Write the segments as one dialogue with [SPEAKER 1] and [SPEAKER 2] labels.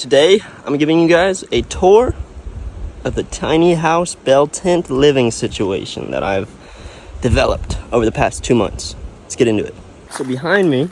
[SPEAKER 1] Today I'm giving you guys a tour of the tiny house bell tent living situation that I've developed over the past 2 months. Let's get into it. So behind me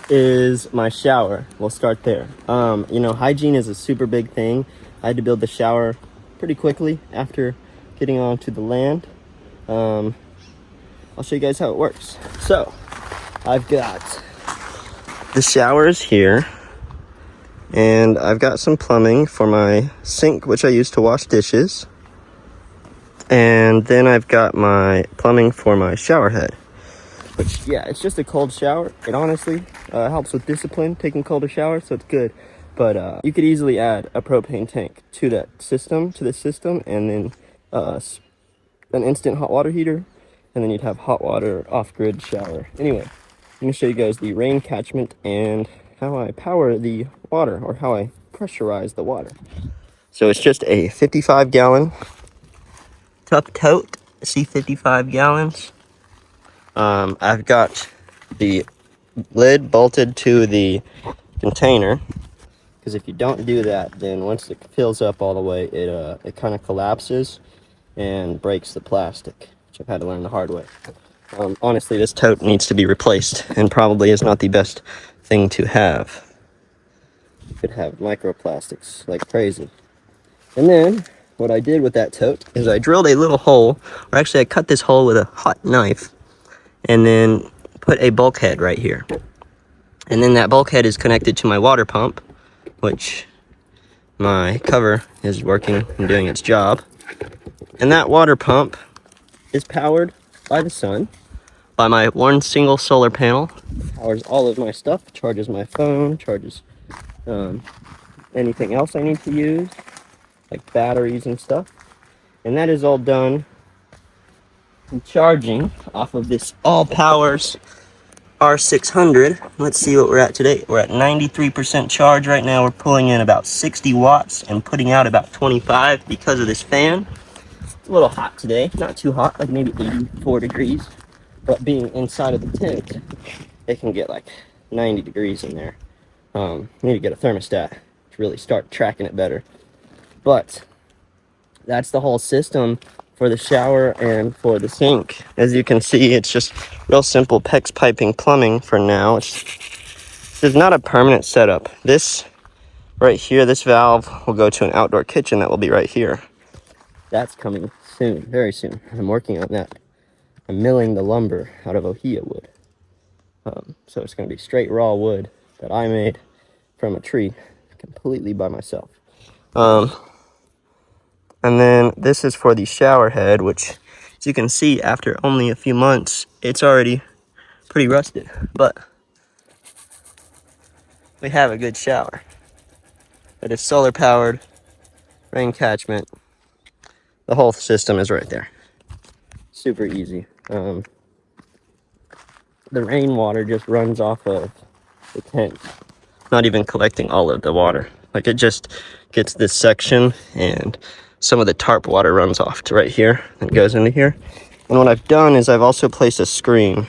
[SPEAKER 1] is my shower. We'll start there. Hygiene is a super big thing. I had to build the shower pretty quickly after getting onto the land. I'll show you guys how it works. So I've got the showers here, and I've got some plumbing for my sink, which I use to wash dishes. And then I've got my plumbing for my shower head, which, yeah, it's just a cold shower. It honestly helps with discipline, taking colder showers, so it's good. But you could easily add a propane tank to this system, and then an instant hot water heater, and then you'd have hot water off-grid shower. Anyway, I'm going to show you guys the rain catchment and how I power the water, or how I pressurize the water. So it's just a 55-gallon tote, see, 55 gallons. I've got the lid bolted to the container, because if you don't do that, then once it fills up all the way, it kind of collapses and breaks the plastic, which I've had to learn the hard way. Honestly, this tote needs to be replaced, and probably is not the best thing to have. You could have microplastics like crazy. And then what I did with that tote is I drilled a little hole, or actually I cut this hole with a hot knife, and then put a bulkhead right here. And then that bulkhead is connected to my water pump, which my cover is working and doing its job. And that water pump is powered by the sun, by my one single solar panel. Powers all of my stuff, charges my phone, charges anything else I need to use, like batteries and stuff. And that is all done and charging off of this All Powers R600. Let's see what we're at today. We're at 93% charge right now. We're pulling in about 60 watts and putting out about 25 because of this fan. It's a little hot today, not too hot, like maybe 84 degrees, but being inside of the tent, it can get like 90 degrees in there. Need to get a thermostat to really start tracking it better. But that's the whole system for the shower and for the sink. As you can see, it's just real simple PEX piping plumbing for now. This is not a permanent setup. This right here, this valve will go to an outdoor kitchen that will be right here. That's coming soon, very soon. I'm working on that. I'm milling the lumber out of ohia wood. So it's going to be straight raw wood that I made from a tree completely by myself. And then this is for the shower head, which, as you can see, after only a few months, it's already pretty rusted. But we have a good shower. It is solar powered, rain catchment. The whole system is right there. Super easy. The rainwater just runs off of the tent, not even collecting all of the water. Like, it just gets this section, and some of the tarp water runs off to right here and goes into here. And what I've done is I've also placed a screen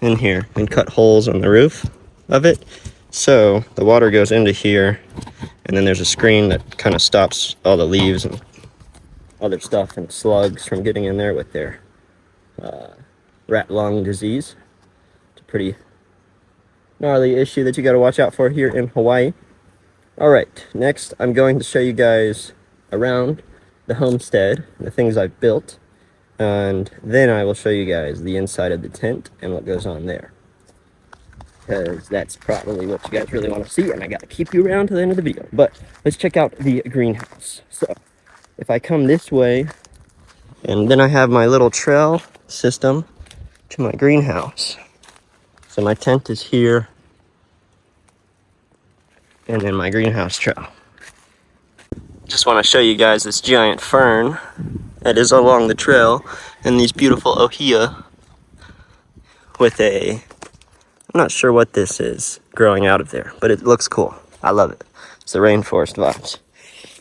[SPEAKER 1] in here and cut holes on the roof of it, so the water goes into here, and then there's a screen that kind of stops all the leaves and other stuff and slugs from getting in there with their rat lung disease. It's a pretty gnarly issue that you got to watch out for here in Hawaii. All right, next I'm going to show you guys around the homestead, the things I've built, and then I will show you guys the inside of the tent and what goes on there, because that's probably what you guys really want to see, and I got to keep you around to the end of the video. But let's check out the greenhouse. So if I come this way, and then I have my little trail system to my greenhouse. So my tent is here, and then my greenhouse trail. Just want to show you guys this giant fern that is along the trail, and these beautiful ohia with I'm not sure what this is growing out of there, but it looks cool. I love it. It's the rainforest vibes.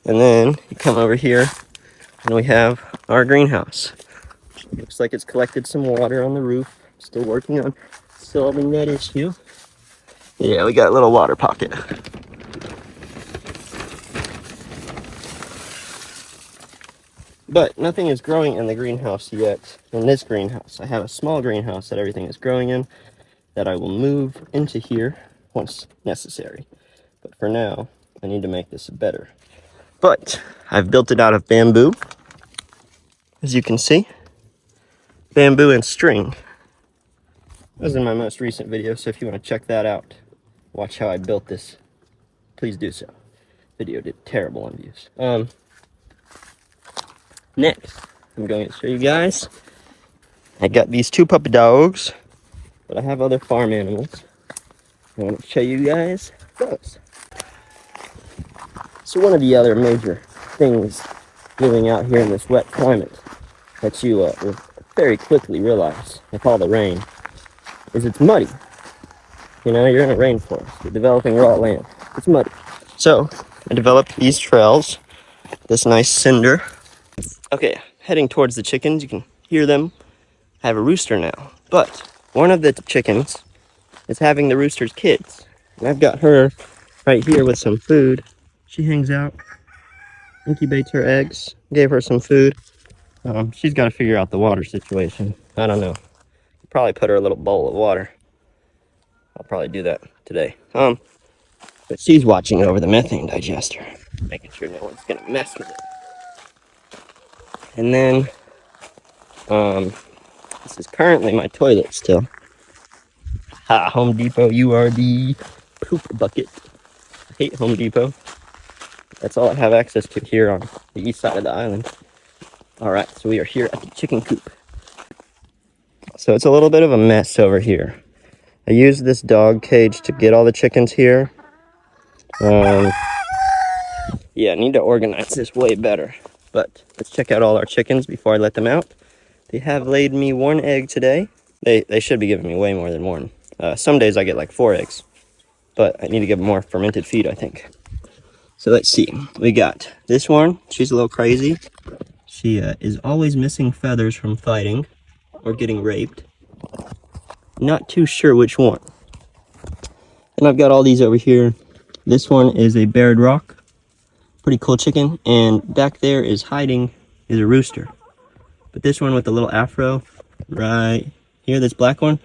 [SPEAKER 1] And then you come over here, and we have our greenhouse. Looks like it's collected some water on the roof. Still working on solving that issue. Yeah, we got a little water pocket. But nothing is growing in the greenhouse yet. In this greenhouse, I have a small greenhouse that everything is growing in that I will move into here once necessary. But for now, I need to make this better. But I've built it out of bamboo, as you can see. Bamboo and string. That was in my most recent video, so if you want to check that out, watch how I built this, please do so. Video did terrible on views. Next, I'm going to show you guys. I got these 2 puppy dogs, but I have other farm animals. I want to show you guys those. So one of the other major things living out here in this wet climate that you will very quickly realize with all the rain is it's muddy. You know, you're in a rainforest, you're developing raw land. It's muddy. So I developed these trails, this nice cinder. Okay, heading towards the chickens, you can hear them. I have a rooster now, but one of the chickens is having the rooster's kids. And I've got her right here with some food. She hangs out, incubates her eggs, gave her some food. She's got to figure out the water situation. I don't know. Probably put her a little bowl of water. I'll probably do that today. But she's watching over the methane digester, making sure no one's gonna mess with it. And then, this is currently my toilet still. Ha, Home Depot, you are the poop bucket. I hate Home Depot. That's all I have access to here on the east side of the island. All right, so we are here at the chicken coop. So it's a little bit of a mess over here. I used this dog cage to get all the chickens here. Yeah, I need to organize this way better. But let's check out all our chickens before I let them out. They have laid me 1 egg today. They should be giving me way more than 1. Some days I get like 4 eggs. But I need to give them more fermented feed, I think. So let's see. We got this one. She's a little crazy. She is always missing feathers from fighting or getting raped. Not too sure which one. And I've got all these over here. This one is a bared rock. Pretty cool chicken. And back there is hiding is a rooster. But this one with the little afro right here, this black one,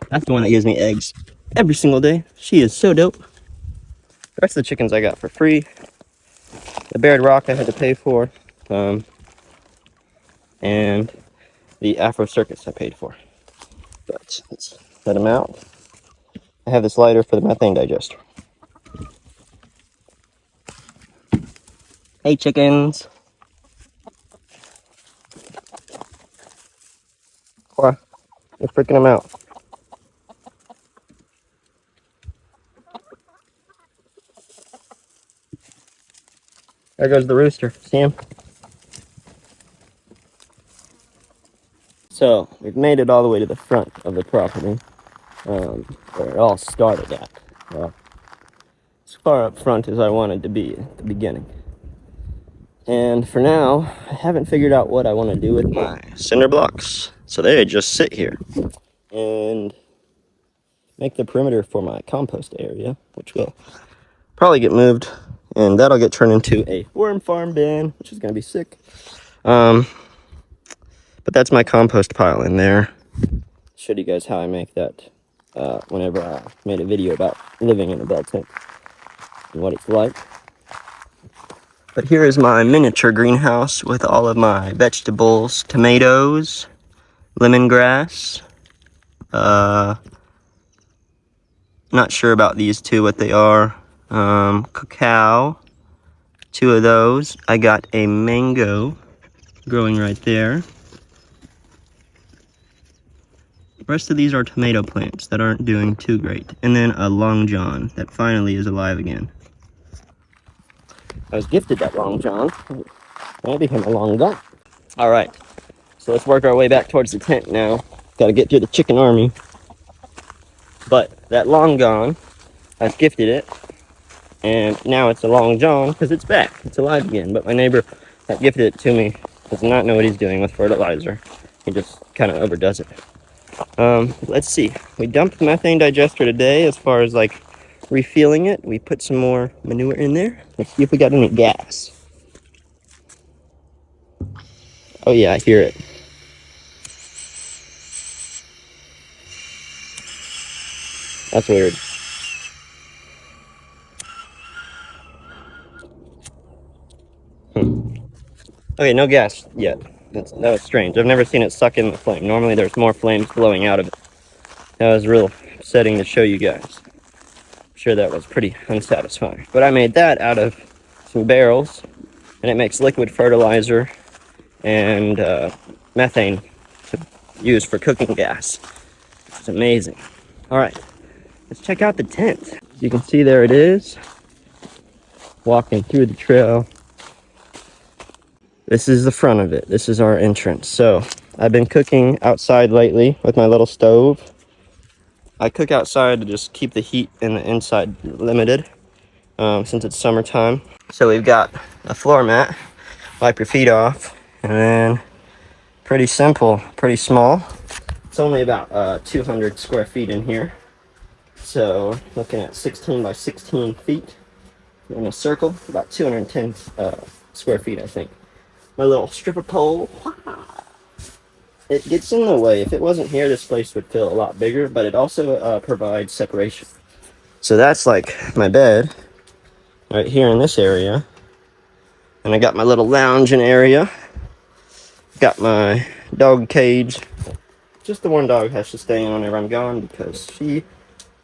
[SPEAKER 1] that's the one that gives me eggs every single day. She is so dope. The rest of the chickens I got for free. The bared rock I had to pay for. And the Afro Circus I paid for. But let's let them out. I have this lighter for the methane digester. Hey chickens. What? You're freaking them out. There goes the rooster. See him? So, we've made it all the way to the front of the property, where it all started at. Well, as far up front as I wanted to be at the beginning. And for now, I haven't figured out what I want to do with my cinder blocks. So they just sit here and make the perimeter for my compost area, which will probably get moved. And that'll get turned into a worm farm bin, which is going to be sick. But that's my compost pile in there. Showed you guys how I make that whenever I made a video about living in a bell tent and what it's like. But here is my miniature greenhouse with all of my vegetables, tomatoes, lemongrass. Not sure about these two, what they are. Cacao, 2 of those. I got a mango growing right there. The rest of these are tomato plants that aren't doing too great. And then a long john that finally is alive again. I was gifted that long john. And I became a long gone. All right, so let's work our way back towards the tent now. Got to get through the chicken army. But that long gone, I've gifted it. And now it's a long john because it's back. It's alive again. But my neighbor that gifted it to me does not know what he's doing with fertilizer. He just kind of overdoes it. Let's see. We dumped the methane digester today as far as like refueling it. We put some more manure in there. Let's see if we got any gas. Oh yeah, I hear it. That's weird. Okay, no gas yet. That was strange. I've never seen it suck in the flame. Normally there's more flames blowing out of it. That was real upsetting to show you guys. I'm sure that was pretty unsatisfying. But I made that out of some barrels, and it makes liquid fertilizer and methane to use for cooking gas. It's amazing. All right, let's check out the tent. As you can see, there it is. Walking through the trail. This is the front of it. This is our entrance. So I've been cooking outside lately with my little stove. I cook outside to just keep the heat in the inside limited since it's summertime. So we've got a floor mat, wipe your feet off, and then pretty simple, pretty small. It's only about 200 square feet in here. So looking at 16 by 16 feet in a circle, about 210 square feet, I think. My little stripper pole. It gets in the way. If it wasn't here, this place would feel a lot bigger, but it also provides separation. So that's like my bed right here in this area. And I got my little lounging area. Got my dog cage. Just the one dog has to stay in whenever I'm gone because she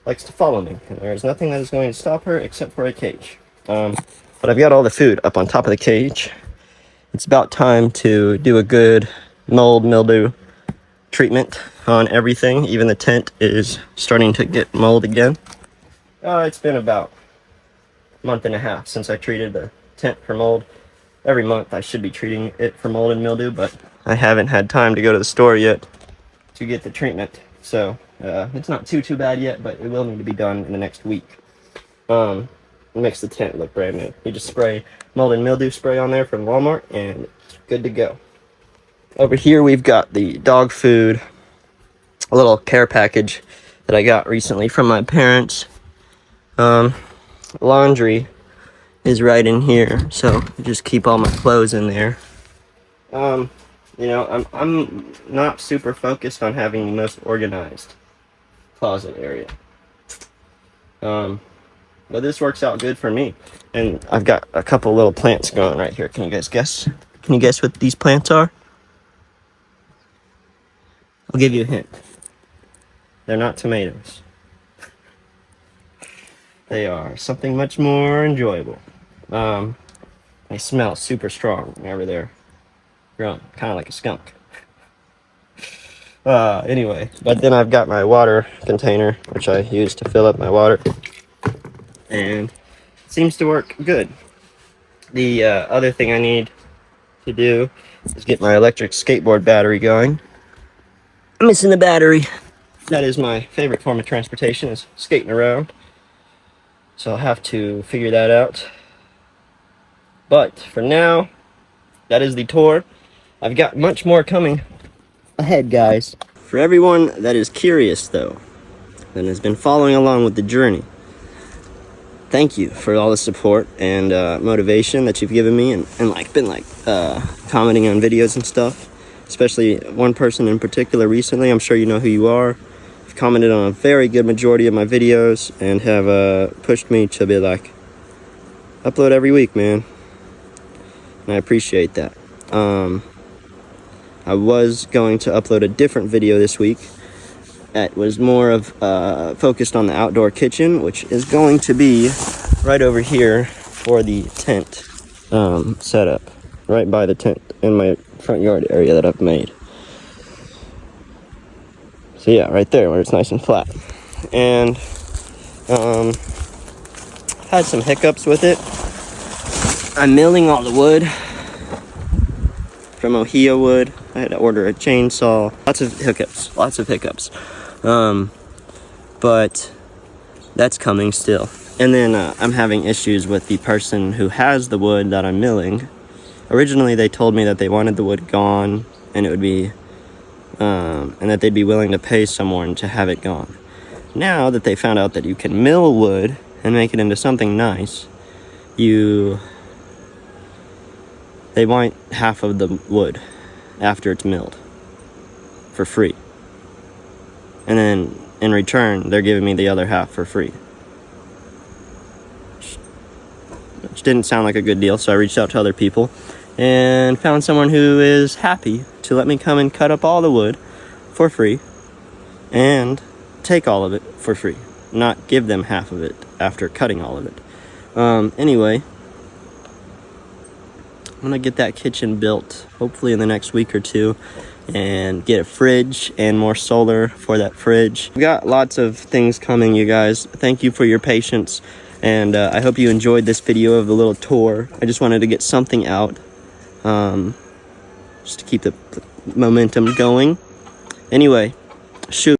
[SPEAKER 1] likes to follow me. And there's nothing that is going to stop her except for a cage. But I've got all the food up on top of the cage. It's about time to do a good mold mildew treatment on everything. Even the tent is starting to get mold again. It's been about a month and a half since I treated the tent for mold. Every month I should be treating it for mold and mildew, but I haven't had time to go to the store yet to get the treatment. So it's not too bad yet, but it will need to be done in the next week. It makes the tent look brand new. You just spray mold and mildew spray on there from Walmart and it's good to go. Over here we've got the dog food, a little care package that I got recently from my parents. Laundry is right in here, so I just keep all my clothes in there. You know, I'm not super focused on having the most organized closet area. But this works out good for me. And I've got a couple little plants going right here. Can you guys guess? Can you guess what these plants are? I'll give you a hint. They're not tomatoes. They are something much more enjoyable. They smell super strong whenever they're grown, kind of like a skunk. Anyway, but then I've got my water container, which I use to fill up my water. And it seems to work good. The other thing I need to do is get my electric skateboard battery going. I'm missing the battery. That is my favorite form of transportation, is skating around. So I'll have to figure that out. But for now, that is the tour. I've got much more coming ahead, guys. For everyone that is curious, though, and has been following along with the journey, thank you for all the support and motivation that you've given me, and been commenting on videos and stuff. Especially one person in particular recently. I'm sure you know who you are. You've commented on a very good majority of my videos and have pushed me to be like, upload every week, man. And I appreciate that. I was going to upload a different video this week. It was more of focused on the outdoor kitchen, which is going to be right over here for the tent setup, right by the tent in my front yard area that I've made. So yeah, right there where it's nice and flat. And had some hiccups with it. I'm milling all the wood from Ohio wood. I had to order a chainsaw. Lots of hiccups. But that's coming still. And then I'm having issues with the person who has the wood that I'm milling. Originally they told me that they wanted the wood gone and it would be and that they'd be willing to pay someone to have it gone. Now that they found out that you can mill wood and make it into something nice, they want half of the wood. after it's milled for free. And then in return, they're giving me the other half for free. Which didn't sound like a good deal, so I reached out to other people and found someone who is happy to let me come and cut up all the wood for free and take all of it for free, not give them half of it after cutting all of it. Anyway, I'm gonna get that kitchen built hopefully in the next week or two and get a fridge and more solar for that fridge. We got lots of things coming, you guys. Thank you for your patience, and I hope you enjoyed this video of the little tour. I just wanted to get something out, just to keep the momentum going. Anyway, shoot.